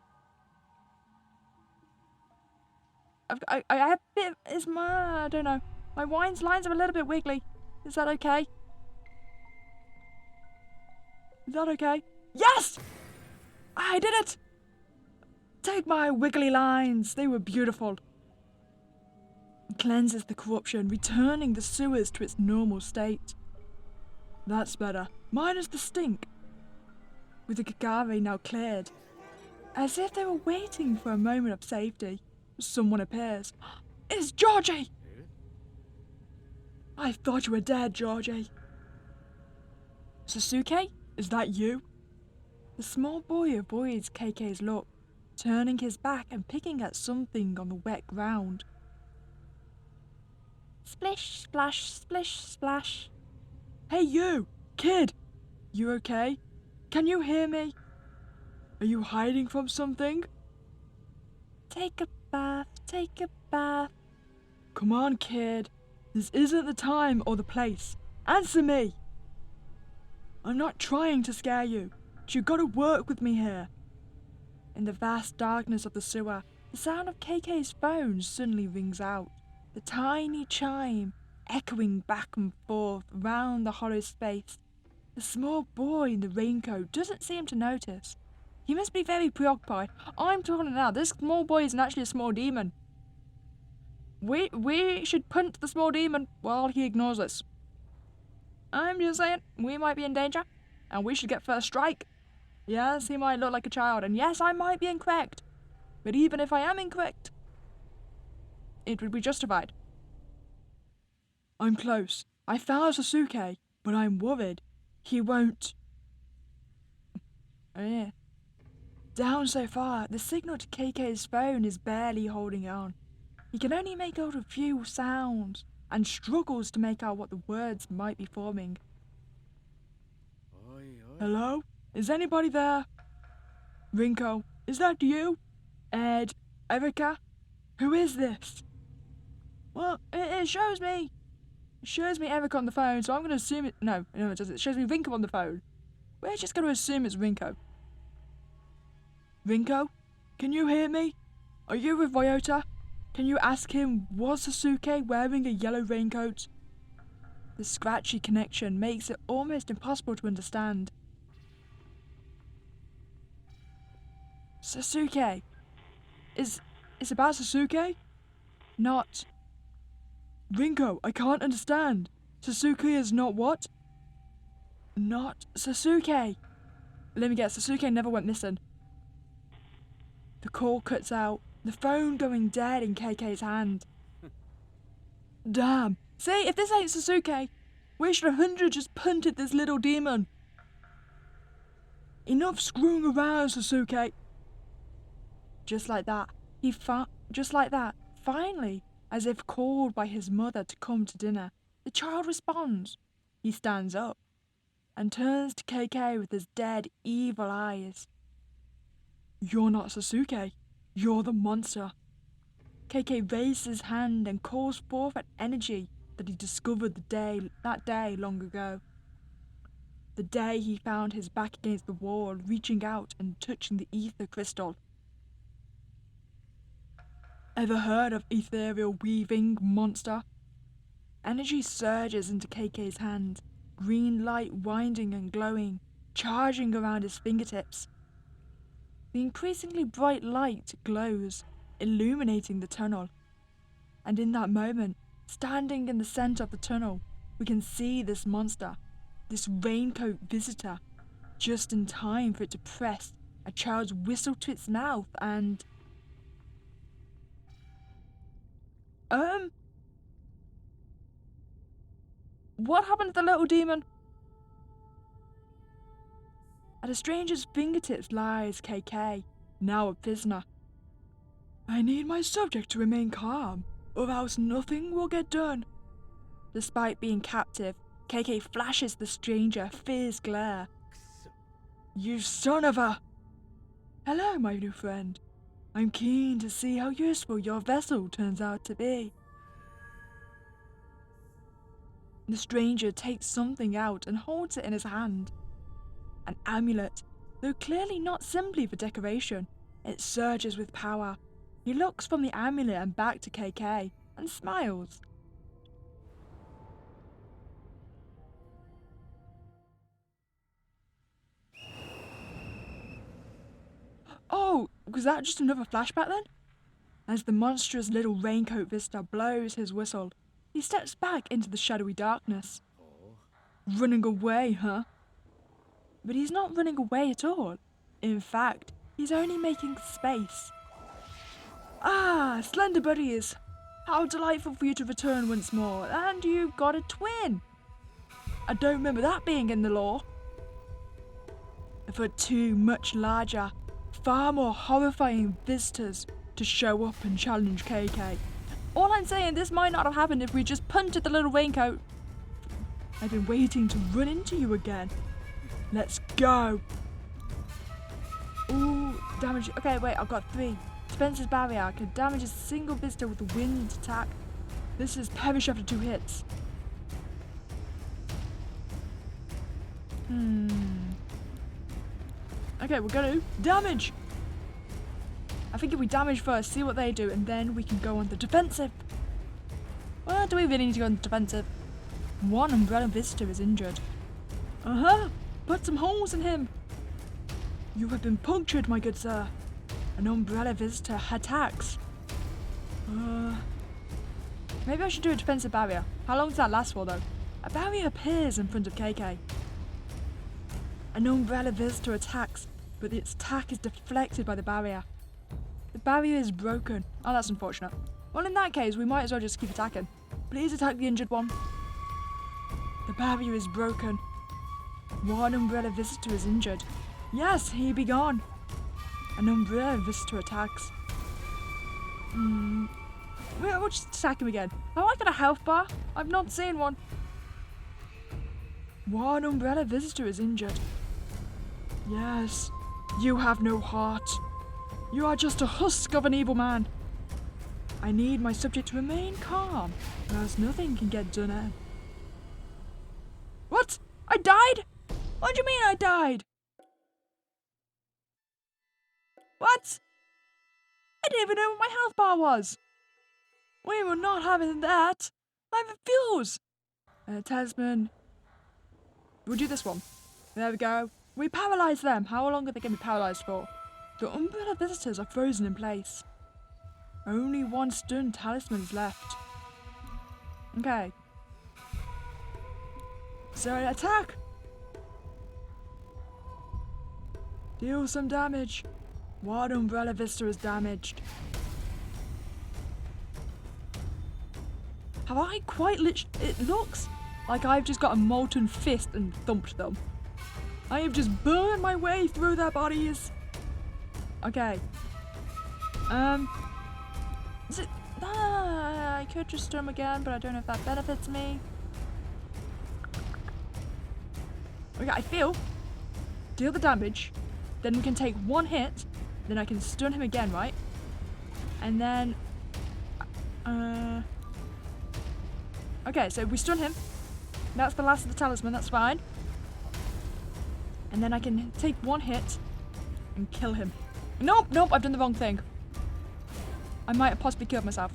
have a bit, I don't know. My lines are a little bit wiggly. Is that okay? Is that okay? Yes! I did it! Take my wiggly lines. They were beautiful. It cleanses the corruption, returning the sewers to its normal state. That's better. Minus the stink. With the Gagare now cleared. As if they were waiting for a moment of safety, someone appears. It's Georgie! I thought you were dead, Georgie. Sasuke? Is that you? The small boy avoids KK's look, turning his back and picking at something on the wet ground. Splish, splash, splish, splash. Hey you! Kid! You okay? Can you hear me? Are you hiding from something? Take a bath, take a bath. Come on, kid. This isn't the time or the place. Answer me! I'm not trying to scare you, but you gotta work with me here. In the vast darkness of the sewer, the sound of KK's phone suddenly rings out. The tiny chime echoing back and forth round the hollow space. The small boy in the raincoat doesn't seem to notice. He must be very preoccupied. I'm talking now. This small boy isn't actually a small demon. We should punt the small demon while he ignores us. I'm just saying, we might be in danger, and we should get first strike. Yes, he might look like a child, and yes, I might be incorrect. But even if I am incorrect, it would be justified. I'm close. I found Sasuke, but I'm worried. He won't. Oh yeah. Down so far, the signal to KK's phone is barely holding on. He can only make out a few sounds, and struggles to make out what the words might be forming. Oi, oi. Hello? Is anybody there? Rinko, is that you? Ed? Erica? Who is this? Well, it shows me. It shows me Erica on the phone, so I'm going to assume it... No, it doesn't. It shows me Rinko on the phone. We're just going to assume it's Rinko. Rinko? Can you hear me? Are you with Ryota? Can you ask him, was Sasuke wearing a yellow raincoat? The scratchy connection makes it almost impossible to understand. Sasuke? Is about Sasuke? Not... Rinko, I can't understand. Sasuke is not what? Not Sasuke. Let me guess, Sasuke never went missing. The call cuts out, the phone going dead in KK's hand. Damn. See, if this ain't Sasuke, we should 100 just punted this little demon. Enough screwing around, Sasuke. Just like that, finally, as if called by his mother to come to dinner, the child responds. He stands up and turns to KK with his dead, evil eyes. You're not Sasuke. You're the monster. KK raises his hand and calls forth an energy that he discovered that day long ago. The day he found his back against the wall, reaching out and touching the ether crystal. Ever heard of ethereal weaving, monster? Energy surges into KK's hand, green light winding and glowing, charging around his fingertips. The increasingly bright light glows, illuminating the tunnel. And in that moment, standing in the center of the tunnel, we can see this monster, this raincoat visitor, just in time for it to press a child's whistle to its mouth and... What happened to the little demon? At a stranger's fingertips lies KK, now a prisoner. I need my subject to remain calm, or else nothing will get done. Despite being captive, KK flashes the stranger a fierce glare. You son of a... Hello, my new friend. I'm keen to see how useful your vessel turns out to be. The stranger takes something out and holds it in his hand. An amulet, though clearly not simply for decoration. It surges with power. He looks from the amulet and back to KK and smiles. Oh, was that just another flashback then? As the monstrous little raincoat vista blows his whistle, he steps back into the shadowy darkness. Running away, huh? But he's not running away at all. In fact, he's only making space. Ah, slender buddies! How delightful for you to return once more, and you got a twin! I don't remember that being in the lore. For two much larger, far more horrifying visitors to show up and challenge KK. All I'm saying, this might not have happened if we just punted the little raincoat. I've been waiting to run into you again. Let's go. Ooh, damage. Okay, wait, I've got 3. Spencer's barrier can damage a single visitor with a wind attack. This is perish after 2 hits. Okay, we're gonna damage. I think if we damage first, see what they do, and then we can go on the defensive. Well, do we really need to go on the defensive? One umbrella visitor is injured. Put some holes in him. You have been punctured, my good sir. An umbrella visitor attacks. Maybe I should do a defensive barrier. How long does that last for, though? A barrier appears in front of KK. An umbrella visitor attacks, but its attack is deflected by the barrier. The barrier is broken. Oh, that's unfortunate. Well, in that case, we might as well just keep attacking. Please attack the injured one. The barrier is broken. One umbrella visitor is injured. Yes, he be gone. An umbrella visitor attacks. We'll just attack him again. Have I got a health bar? I've not seen one. One umbrella visitor is injured. Yes, you have no heart. You are just a husk of an evil man. I need my subject to remain calm, or else nothing can get done. What? I died? What do you mean I died? What? I didn't even know what my health bar was. We were not having that. I refuse. Tasman. We'll do this one. There we go. We paralyze them. How long are they going to be paralyzed for? The umbrella visitors are frozen in place. Only one stunned talisman is left. Okay. So attack! Deal some damage. One umbrella visitor is damaged. Have I quite it looks like I've just got a molten fist and thumped them. I have just burned my way through their bodies. Okay. I could just stun them again, but I don't know if that benefits me. Okay, I feel. Deal the damage. Then we can take 1 hit. Then I can stun him again, right? And then... Okay, so we stun him. That's the last of the talisman, that's fine. And then I can take 1 hit and kill him. Nope, I've done the wrong thing. I might have possibly killed myself.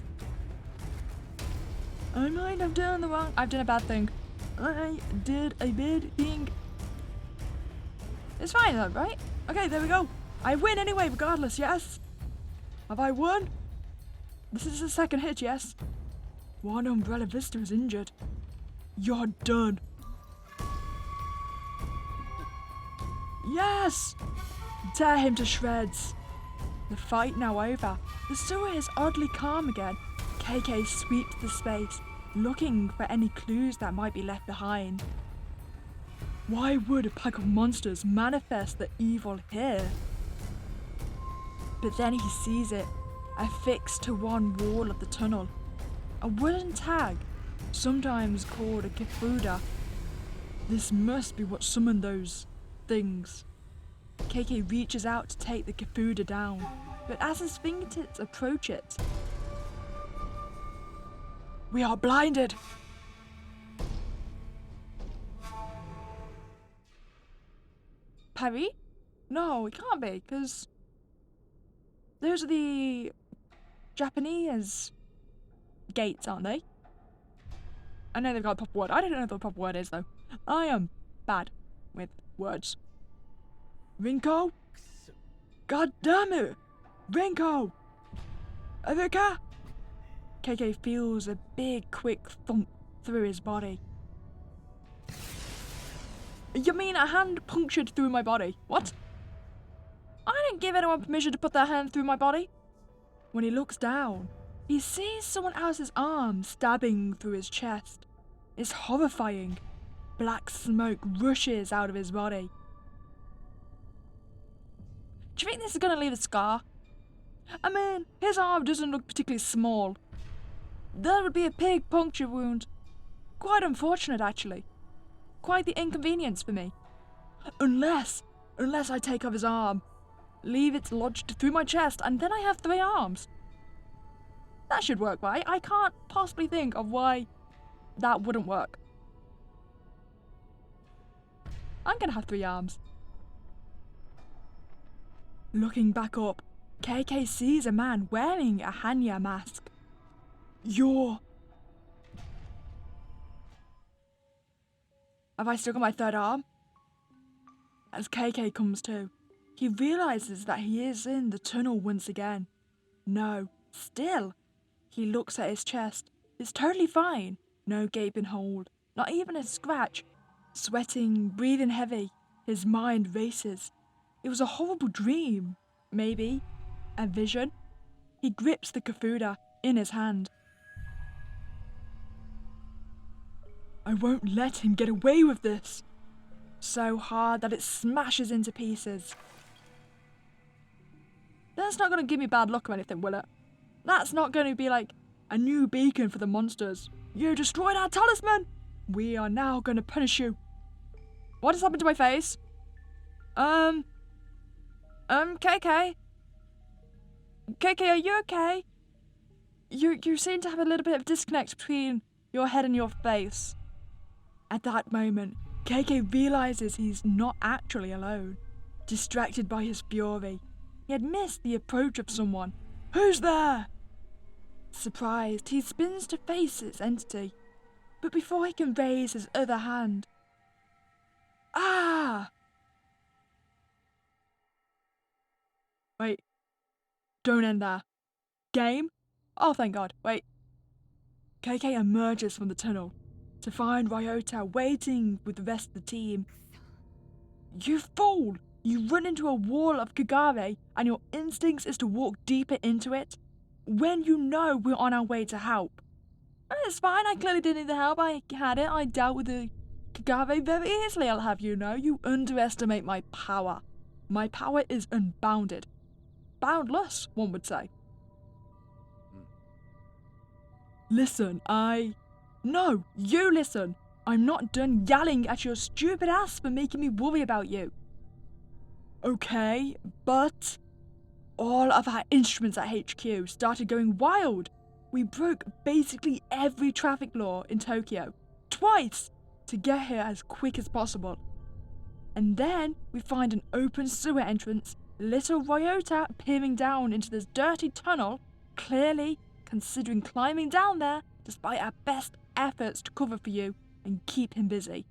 I might have done the wrong... I've done a bad thing. I did a bad thing. It's fine though, right? Okay, there we go. I win anyway, regardless, yes? Have I won? This is the second hit, yes? One umbrella visitor is injured. You're done. Yes! Tear him to shreds. The fight now over. The sewer is oddly calm again. KK sweeps the space, looking for any clues that might be left behind. Why would a pack of monsters manifest the evil here? But then he sees it, affixed to one wall of the tunnel. A wooden tag, sometimes called a kifuda. This must be what summoned those things. KK reaches out to take the kifuda down, but as his fingertips approach it, we are blinded! Parry? No, it can't be, because those are the Japanese gates, aren't they? I know they've got a proper word. I don't know what the proper word is, though. I am bad with words. Rinko? God damn it! Rinko! Erika? KK feels a big, quick thump through his body. You mean a hand punctured through my body? What? I didn't give anyone permission to put their hand through my body. When he looks down, he sees someone else's arm stabbing through his chest. It's horrifying. Black smoke rushes out of his body. Do you think this is going to leave a scar? I mean, his arm doesn't look particularly small. That would be a big puncture wound. Quite unfortunate, actually. Quite the inconvenience for me. Unless I take off his arm, leave it lodged through my chest, and then I have 3 arms. That should work, right? I can't possibly think of why that wouldn't work. I'm gonna have 3 arms. Looking back up, KK sees a man wearing a Hanya mask. Have I still got my 3rd arm? As KK comes to, he realizes that he is in the tunnel once again. No, still. He looks at his chest. It's totally fine. No gaping hole, not even a scratch. Sweating, breathing heavy, his mind races. It was a horrible dream. Maybe a vision. He grips the kifuda in his hand. I won't let him get away with this. So hard that it smashes into pieces. That's not going to give me bad luck or anything, will it? That's not going to be like a new beacon for the monsters. You destroyed our talisman! We are now going to punish you. What has happened to my face? KK? KK, are you okay? You seem to have a little bit of disconnect between your head and your face. At that moment, KK realizes he's not actually alone. Distracted by his fury, he had missed the approach of someone. Who's there? Surprised, he spins to face its entity, but before he can raise his other hand... Ah! Wait. Don't end there. Game? Oh, thank God. Wait. KK emerges from the tunnel to find Ryota waiting with the rest of the team. You fool! You run into a wall of Kagare and your instincts is to walk deeper into it when you know we're on our way to help. It's fine, I clearly didn't need the help. I had it. I dealt with the Kagare very easily, I'll have you know. You underestimate my power. My power is unbounded. Boundless, one would say. Listen, No, you listen. I'm not done yelling at your stupid ass for making me worry about you. Okay, but all of our instruments at HQ started going wild. We broke basically every traffic law in Tokyo, twice, to get here as quick as possible. And then we find an open sewer entrance, little Ryota peering down into this dirty tunnel, clearly considering climbing down there despite our best efforts to cover for you and keep him busy.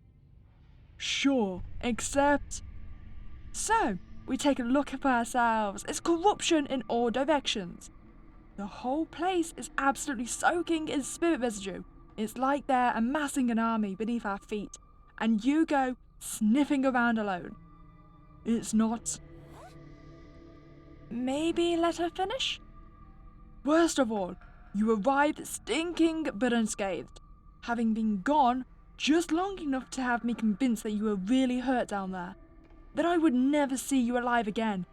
Sure, except... So, we take a look at ourselves. It's corruption in all directions. The whole place is absolutely soaking in spirit residue. It's like they're amassing an army beneath our feet, and you go sniffing around alone. It's not... Maybe let her finish? Worst of all, You arrived stinking but unscathed, having been gone just long enough to have me convinced that you were really hurt down there, that I would never see you alive again.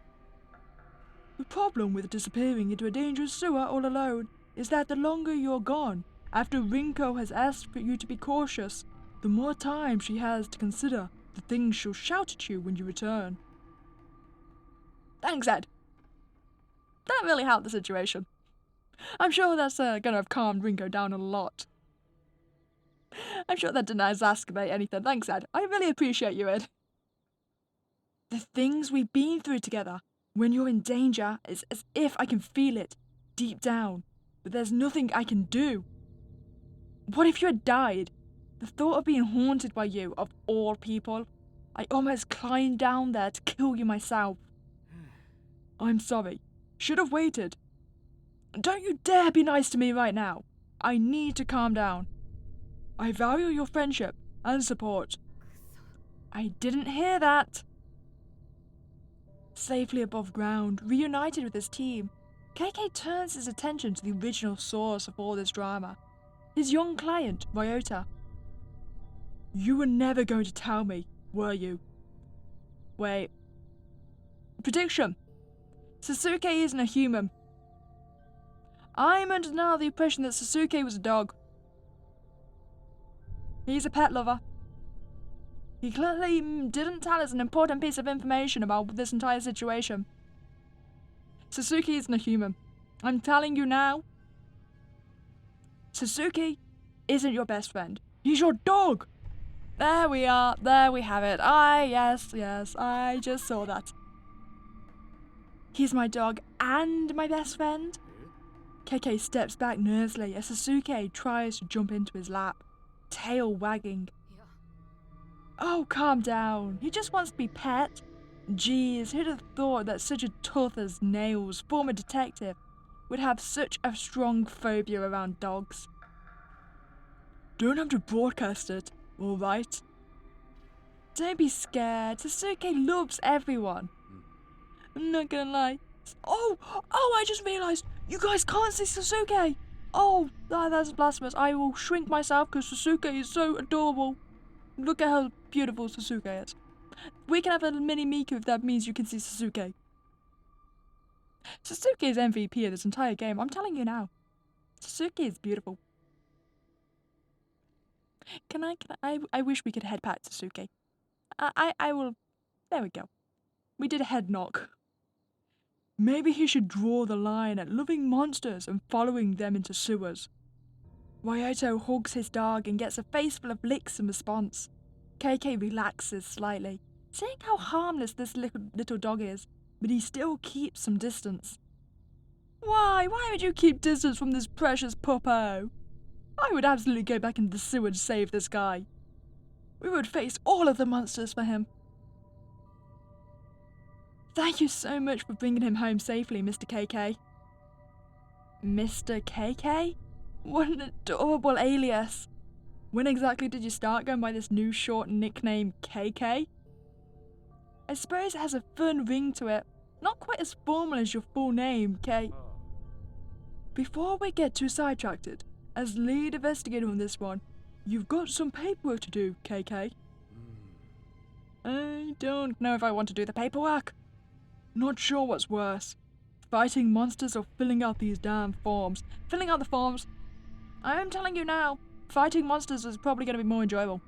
The problem with disappearing into a dangerous sewer all alone is that the longer you're gone, after Rinko has asked for you to be cautious, the more time she has to consider the things she'll shout at you when you return. Thanks, Ed. That really helped the situation. I'm sure that's gonna have calmed Rinko down a lot. I'm sure that didn't exacerbate anything. Thanks, Ed. I really appreciate you, Ed. The things we've been through together, when you're in danger, it's as if I can feel it deep down, but there's nothing I can do. What if you had died? The thought of being haunted by you, of all people, I almost climbed down there to kill you myself. I'm sorry. Should have waited. Don't you dare be nice to me right now. I need to calm down. I value your friendship and support. I didn't hear that. Safely above ground, reunited with his team, KK turns his attention to the original source of all this drama, his young client, Ryota. You were never going to tell me, were you? Wait. Prediction. Sasuke isn't a human. I'm under now the impression that Sasuke was a dog. He's a pet lover. He clearly didn't tell us an important piece of information about this entire situation. Sasuke isn't a human. I'm telling you now. Sasuke isn't your best friend. He's your dog. There we are. There we have it. Yes, I just saw that. He's my dog and my best friend. KK steps back nervously as Sasuke tries to jump into his lap, tail wagging. Oh, calm down. He just wants to be pet. Jeez, who'd have thought that such a tough as nails former detective would have such a strong phobia around dogs? Don't have to broadcast it, alright? Don't be scared. Sasuke loves everyone. I'm not gonna lie. Oh, I just realised. You guys can't see Sasuke. Oh, that's blasphemous. I will shrink myself because Sasuke is so adorable. Look at how beautiful Sasuke is. We can have a mini Meeka if that means you can see Sasuke. Sasuke is MVP of this entire game. I'm telling you now. Sasuke is beautiful. I wish we could head back to Sasuke. I will. There we go. We did a head knock. Maybe he should draw the line at loving monsters and following them into sewers. Ryota hugs his dog and gets a face full of licks in response. KK relaxes slightly, seeing how harmless this little dog is, but he still keeps some distance. Why would you keep distance from this precious puppo? I would absolutely go back into the sewer to save this guy. We would face all of the monsters for him. Thank you so much for bringing him home safely, Mr. KK. Mr. KK? What an adorable alias. When exactly did you start going by this new short nickname KK? I suppose it has a fun ring to it, not quite as formal as your full name, K. Before we get too sidetracked, as lead investigator on this one, you've got some paperwork to do, KK. I don't know if I want to do the paperwork. Not sure what's worse, fighting monsters or filling out these damn forms. Filling out the forms. I am telling you now, fighting monsters is probably going to be more enjoyable.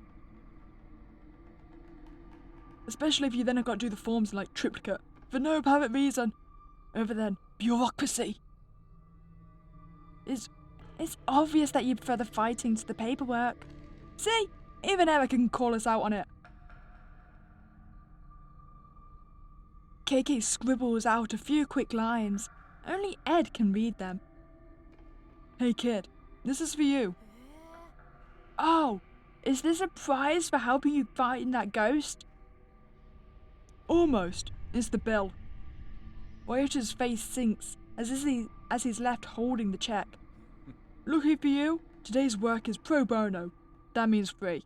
Especially if you then have got to do the forms in like triplicate, for no apparent reason, other than bureaucracy. It's obvious that you prefer the fighting to the paperwork. See, even Erica can call us out on it. KK scribbles out a few quick lines. Only Ed can read them. Hey kid, this is for you. Oh, is this a prize for helping you find that ghost? Almost. It's the bill. Ryota's face sinks as he's left holding the check. Lucky for you, today's work is pro bono. That means free.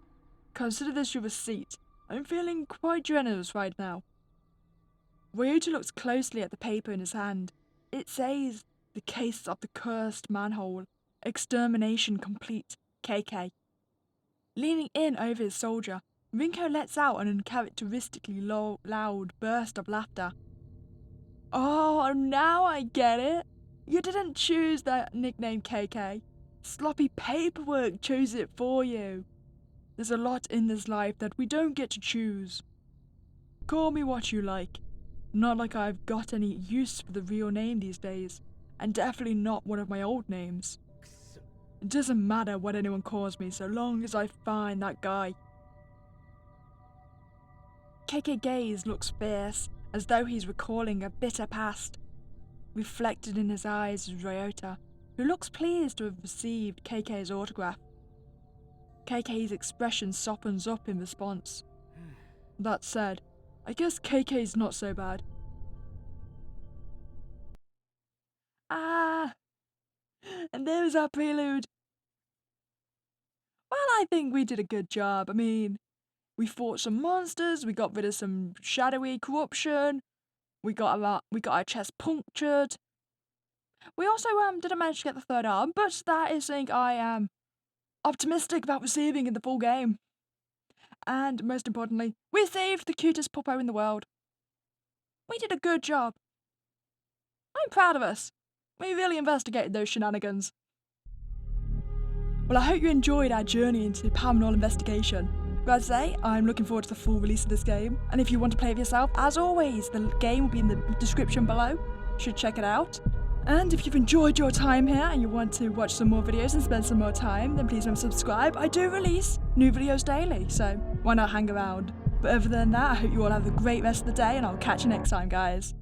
Consider this your receipt. I'm feeling quite generous right now. Ryota looks closely at the paper in his hand. It says, the case of the cursed manhole, Extermination complete, KK. Leaning in over his soldier, Rinko lets out an uncharacteristically loud burst of laughter. Oh, now I get it. You didn't choose that nickname, KK. Sloppy paperwork chose it for you. There's a lot in this life that we don't get to choose. Call me what you like. Not like I've got any use for the real name these days, and definitely not one of my old names. It doesn't matter what anyone calls me so long as I find that guy. KK gaze looks fierce, as though he's recalling a bitter past. Reflected in his eyes is Ryota, who looks pleased to have received KK's autograph. KK's expression softens up in response. That said, I guess KK's not so bad. Ah, and there's our prelude. Well, I think we did a good job. I mean, we fought some monsters, we got rid of some shadowy corruption, we got our chest punctured. We also didn't manage to get the third arm, but that is something I am optimistic about receiving in the full game. And most importantly, we saved the cutest puppo in the world. We did a good job. I'm proud of us. We really investigated those shenanigans. Well, I hope you enjoyed our journey into paranormal investigation. But I'd say, I'm looking forward to the full release of this game. And if you want to play it yourself, as always, the game will be in the description below. You should check it out. And if you've enjoyed your time here and you want to watch some more videos and spend some more time, then please remember to subscribe. I do release new videos daily, so why not hang around? But other than that, I hope you all have a great rest of the day and I'll catch you next time, guys.